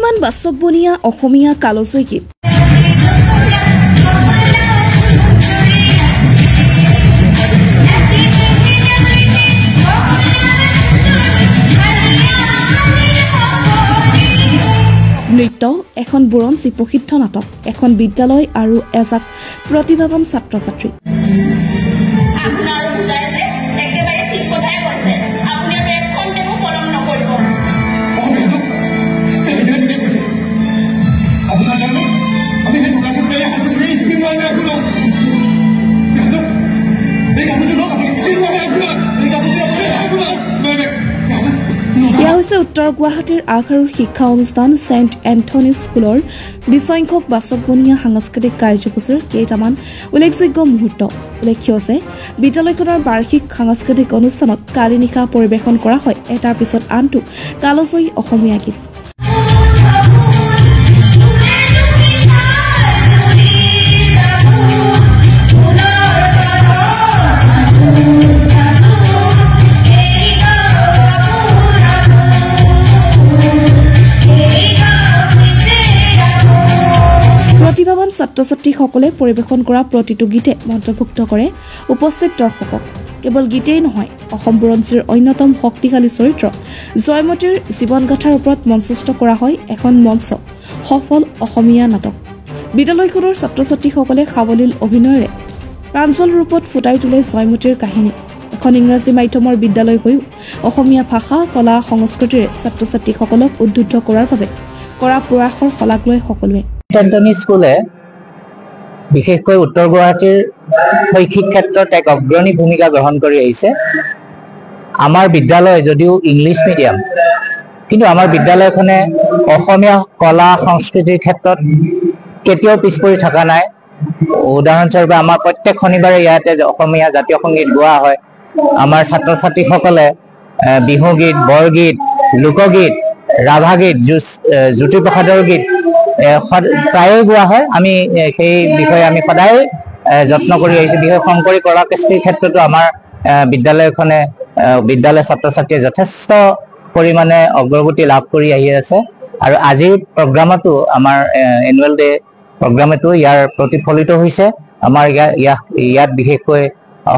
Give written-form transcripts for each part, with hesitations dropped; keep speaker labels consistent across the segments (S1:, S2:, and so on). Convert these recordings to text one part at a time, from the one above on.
S1: বৰ্তমান বাচক বনিয়া অসমীয়া কালজয়ী গীত নৃত্য এখন বুৰঞ্জী প্ৰসিদ্ধ নাটক এখন বিদ্যালয় আৰু এজাক প্ৰতিভাৱান ছাত্ৰ ছাত্ৰী এয়া হৈছে উত্তৰ গুৱাহাটীৰ আগশাৰীৰ শিক্ষা অনুষ্ঠান সেন্ট এন্থনিজ স্কুলৰ 20 সংখ্যক বাচক বনিয়া সাংস্কৃতিক কাৰ্যসূচীৰ কেইটামান উল্লেখযোগ্য মুহূৰ্ত উল্লেখ্য আছে বিদ্যালয়খনৰ বাৰ্ষিক সাংস্কৃতিক অনুষ্ঠানত কালি নিশা পৰিৱেশন কৰা হয় এটাৰ পিছত আনটো কালজয়ী অসমীয়া গীত প্ৰতিভাৱান ছাত্ৰ-ছাত্ৰীসকলে পৰিৱেশন কৰা প্ৰতিটো গীতে মন্ত্ৰমুগ্ধ কৰে উপস্থিত দৰ্শকক কেৱল গীতেই নহয় অসম বুৰঞ্জীৰ অন্যতম শক্তিশালী চৰিত্ৰ জয়মতীৰ জীৱনগাথাৰ ওপৰত মঞ্চস্থ কৰা হয় এখন মঞ্চ সফল অসমীয়া নাটক বিদ্যালয়খনৰ ছাত্ৰ-ছাত্ৰীসকলে সাৱলীল অভিনয়েৰে প্ৰাঞ্জল ৰূপত ফুটাই তোলে জয়মতীৰ কাহিনী এখন ইংৰাজী মাধ্যমৰ বিদ্যালয় হৈও অসমীয়া ভাষা কলা সংস্কৃতিৰে ছাত্ৰ-ছাত্ৰীসকলক উদ্বুদ্ধ কৰাৰ বাবে কৰা প্ৰয়াসৰ শলাগ লয় সকলোৱে
S2: এন্থনি স্কুলে বিশেষকৈ উত্তৰ গুৱাহাটীৰ শৈক্ষিক ক্ষেত্ৰত এক অগ্ৰণী ভূমিকা গ্ৰহণ কৰি আহিছে আমাৰ বিদ্যালয় যদিও ইংলিছ মিডিয়াম কিন্তু আমাৰ বিদ্যালয়খনে অসমীয়া কলা সংস্কৃতিৰ ক্ষেত্ৰত কেতিয়াও পিছ পৰি থকা নাই উদাহৰণস্বৰূপে আমাৰ প্ৰত্যেক শনিবাৰে ইয়াতে অসমীয়া জাতীয় সংগীত গোৱা হয় আমাৰ ছাত্ৰ ছাত্ৰীসকলে বিহু গীত বৰগীত লোকগীত ৰাভা গীত জ্যোতিপ্ৰসাদৰ গীত প্ৰায়ে গোৱা হয় আমি সেই বিষয়ে আমি সদায় যত্ন কৰি আহিছোঁ বিশেষ শংকৰী কলা কৃষ্টিৰ ক্ষেত্ৰতো আমাৰ বিদ্যালয়খনে বিদ্যালয় ছাত্ৰ ছাত্ৰীয়ে যথেষ্ট পৰিমাণে অগ্ৰগতি লাভ কৰি আহি আছে আৰু আজিৰ প্ৰগ্ৰামতো আমাৰ এনুৱেল ডে প্ৰগ্ৰামতো ইয়াৰ প্ৰতিফলিত হৈছে আমাৰ ইয়াত বিশেষকৈ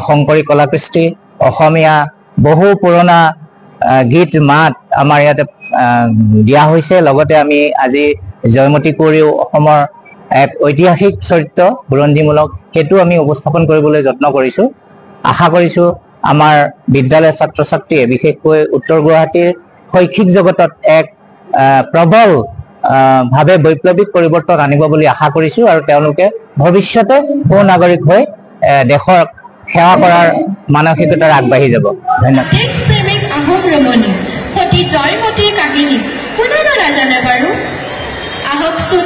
S2: শংকৰী কলা কৃষ্টি অসমীয়া বহু পুৰণা গীত মাত আমাৰ ইয়াতে দিয়া হৈছে লগতে আমি আজি জয়মতী কৰিও অসমৰ এক ঐতিহাসিক চৰিত্ৰ বুৰঞ্জীমূলক সেইটো আমি উপস্থাপন কৰিবলৈ যত্ন কৰিছোঁ আশা কৰিছোঁ আমাৰ বিদ্যালয়ৰ ছাত্ৰ ছাত্ৰীয়ে বিশেষকৈ উত্তৰ গুৱাহাটীৰ শৈক্ষিক জগতত এক প্ৰবল ভাৱে বৈপ্লৱিক পৰিৱৰ্তন আনিব বুলি আশা কৰিছোঁ আৰু তেওঁলোকে ভৱিষ্যতে সুনাগৰিক হৈ দেশৰ সেৱা কৰাৰ মানসিকতাৰে আগবাঢ়ি যাব ধন্যবাদ
S3: জয়মতীৰ কাহিনী কোনেনো নাজানে বাৰু আহকচোন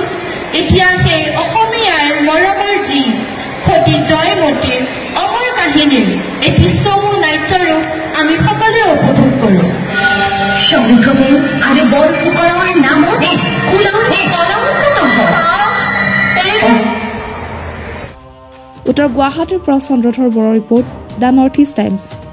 S3: এতিয়া সেই অসমীয়াৰ মৰমৰ যি সতী জয়মতীৰ অমৰ কাহিনীৰ এটি চমু নাট্যৰূপ আমি সকলোৱে উপভোগ কৰোঁ সংঘবোৰ আৰু বৰফুকৰৰ নামত কুলৰ কলংক নহয়
S1: উত্তৰ গুৱাহাটীৰ পৰা চন্দ্ৰধৰ বড়ৰ report the North East times